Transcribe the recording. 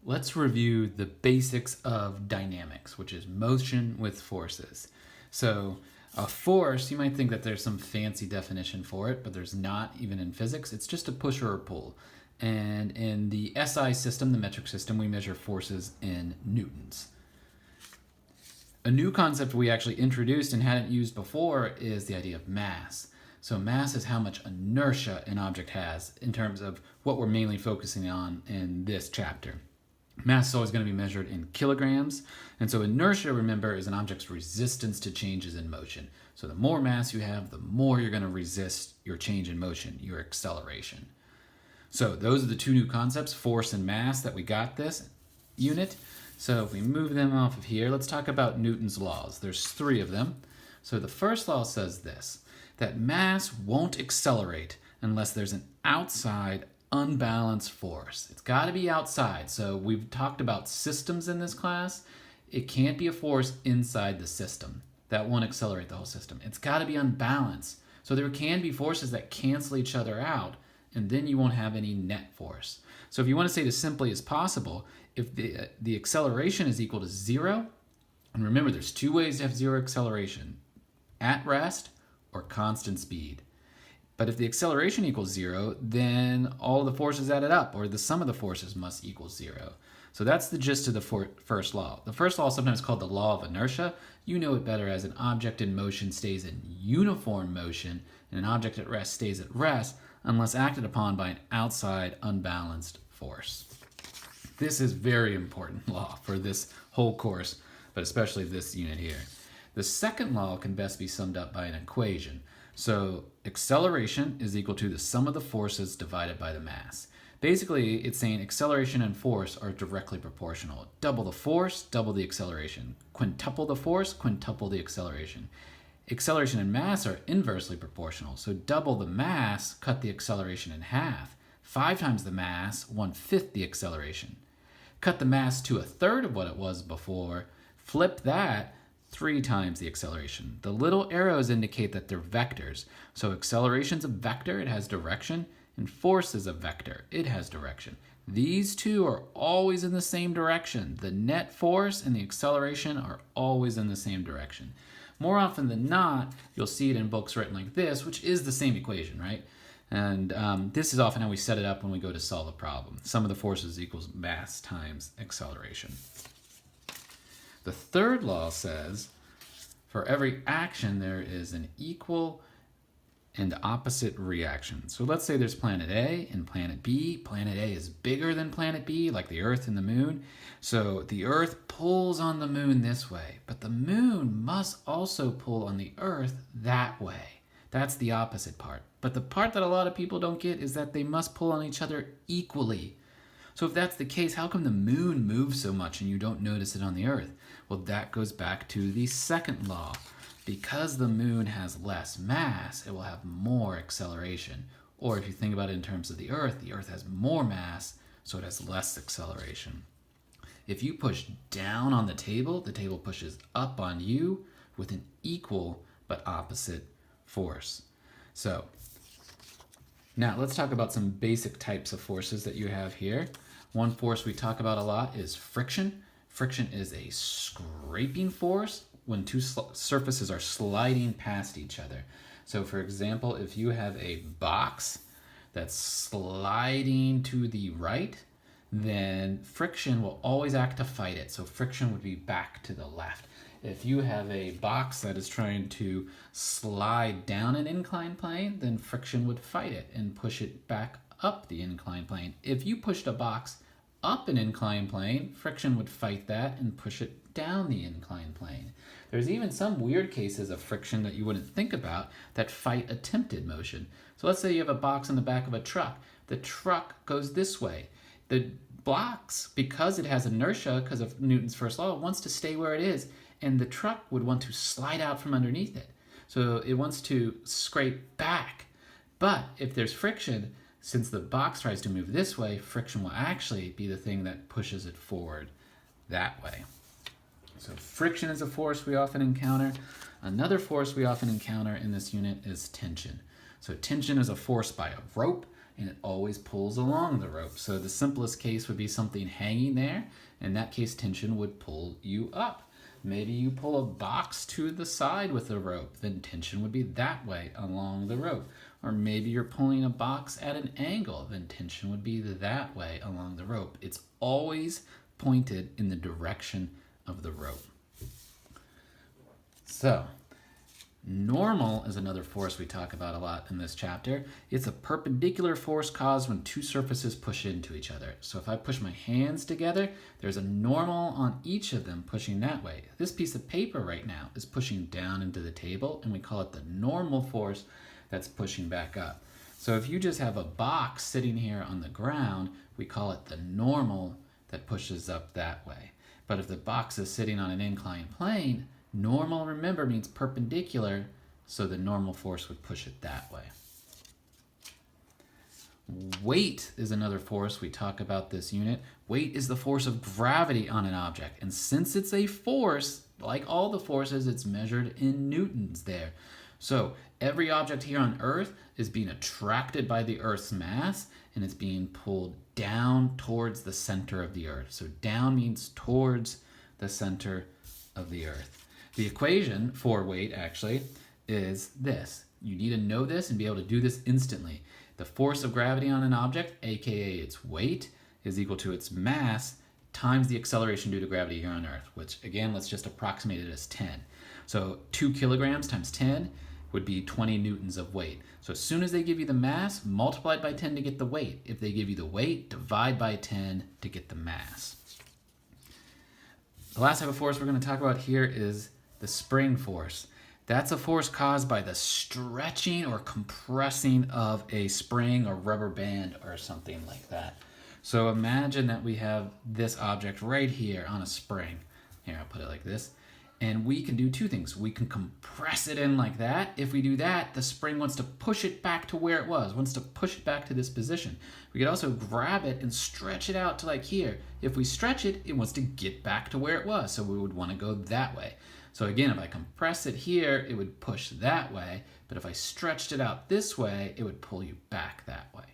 let's review the basics of dynamics, which is motion with forces. So a force, you might think that there's some fancy definition for it, but there's not, even in physics. It's just a push or a pull. And in the SI system, the metric system, we measure forces in newtons. A new concept we actually introduced and hadn't used before is the idea of mass. So mass is how much inertia an object has in terms of what we're mainly focusing on in this chapter. Mass is always going to be measured in kilograms. And so inertia, remember, is an object's resistance to changes in motion. So the more mass you have, the more you're going to resist your change in motion, your acceleration. So those are the two new concepts, force and mass, that we got this unit. So if we move them off of here, let's talk about Newton's laws. There's 3 of them. So the first law says this, that mass won't accelerate unless there's an outside unbalanced force. It's got to be outside. So we've talked about systems in this class. It can't be a force inside the system. That won't accelerate the whole system. It's got to be unbalanced. So there can be forces that cancel each other out, and then you won't have any net force. So if you want to say it as simply as possible, if the acceleration is equal to 0, and remember there's 2 ways to have 0 acceleration, at rest or constant speed. But if the acceleration equals 0, then all of the forces added up, or the sum of the forces must equal 0. So that's the gist of the first law. The first law is sometimes called the law of inertia. You know it better as an object in motion stays in uniform motion, and an object at rest stays at rest unless acted upon by an outside unbalanced force. This is very important law for this whole course, but especially this unit here. The second law can best be summed up by an equation. So acceleration is equal to the sum of the forces divided by the mass. Basically, it's saying acceleration and force are directly proportional. Double the force, double the acceleration. Quintuple the force, quintuple the acceleration. Acceleration and mass are inversely proportional. So double the mass, cut the acceleration in half. 5 times the mass, 1/5 the acceleration. Cut the mass to 1/3 of what it was before. Flip that, 3 times the acceleration. The little arrows indicate that they're vectors. So acceleration's a vector, it has direction, and force is a vector, it has direction. These two are always in the same direction. The net force and the acceleration are always in the same direction. More often than not, you'll see it in books written like this, which is the same equation, right? And this is often how we set it up when we go to solve a problem. Sum of the forces equals mass times acceleration. The third law says, for every action, there is an equal and opposite reaction. So let's say there's planet A and planet B. Planet A is bigger than planet B, like the Earth and the Moon. So the Earth pulls on the Moon this way, but the Moon must also pull on the Earth that way. That's the opposite part. But the part that a lot of people don't get is that they must pull on each other equally. So if that's the case, how come the Moon moves so much and you don't notice it on the Earth? Well, that goes back to the second law. Because the Moon has less mass, it will have more acceleration. Or if you think about it in terms of the Earth has more mass, so it has less acceleration. If you push down on the table pushes up on you with an equal but opposite force. So now let's talk about some basic types of forces that you have here. One force we talk about a lot is friction. Friction is a scraping force when 2 surfaces are sliding past each other. So for example, if you have a box that's sliding to the right, then friction will always act to fight it. So friction would be back to the left. If you have a box that is trying to slide down an inclined plane, then friction would fight it and push it back up the inclined plane. If you pushed a box up an inclined plane, friction would fight that and push it down the inclined plane. There's even some weird cases of friction that you wouldn't think about that fight attempted motion. So let's say you have a box in the back of a truck. The truck goes this way. The box, because it has inertia, because of Newton's first law, wants to stay where it is, and the truck would want to slide out from underneath it. So it wants to scrape back. But if there's friction, since the box tries to move this way, friction will actually be the thing that pushes it forward that way. So friction is a force we often encounter. Another force we often encounter in this unit is tension. So tension is a force by a rope. and it always pulls along the rope. So the simplest case would be something hanging there. In that case, tension would pull you up. Maybe you pull a box to the side with a rope, then tension would be that way along the rope. Or maybe you're pulling a box at an angle, then tension would be that way along the rope. It's always pointed in the direction of the rope. So, normal is another force we talk about a lot in this chapter. It's a perpendicular force caused when two surfaces push into each other. So if I push my hands together, there's a normal on each of them pushing that way. This piece of paper right now is pushing down into the table, and we call it the normal force that's pushing back up. So if you just have a box sitting here on the ground, we call it the normal that pushes up that way. But if the box is sitting on an inclined plane, normal, remember, means perpendicular, so the normal force would push it that way. Weight is another force we talk about this unit. Weight is the force of gravity on an object. And since it's a force, like all the forces, it's measured in newtons there. So every object here on Earth is being attracted by the Earth's mass, and it's being pulled down towards the center of the Earth. So down means towards the center of the Earth. The equation for weight actually is this. You need to know this and be able to do this instantly. The force of gravity on an object, aka its weight, is equal to its mass times the acceleration due to gravity here on Earth, which again, let's just approximate it as 10. So 2 kilograms times 10 would be 20 newtons of weight. So as soon as they give you the mass, multiply it by 10 to get the weight. If they give you the weight, divide by 10 to get the mass. The last type of force we're going to talk about here is the spring force. That's a force caused by the stretching or compressing of a spring or rubber band or something like that. So imagine that we have this object right here on a spring. Here, I'll put it like this. And we can do two things. We can compress it in like that. If we do that, the spring wants to push it back to where it was, wants to push it back to this position. We could also grab it and stretch it out to like here. If we stretch it, it wants to get back to where it was, so we would want to go that way. So again, if I compress it here, it would push that way, but if I stretched it out this way, it would pull you back that way.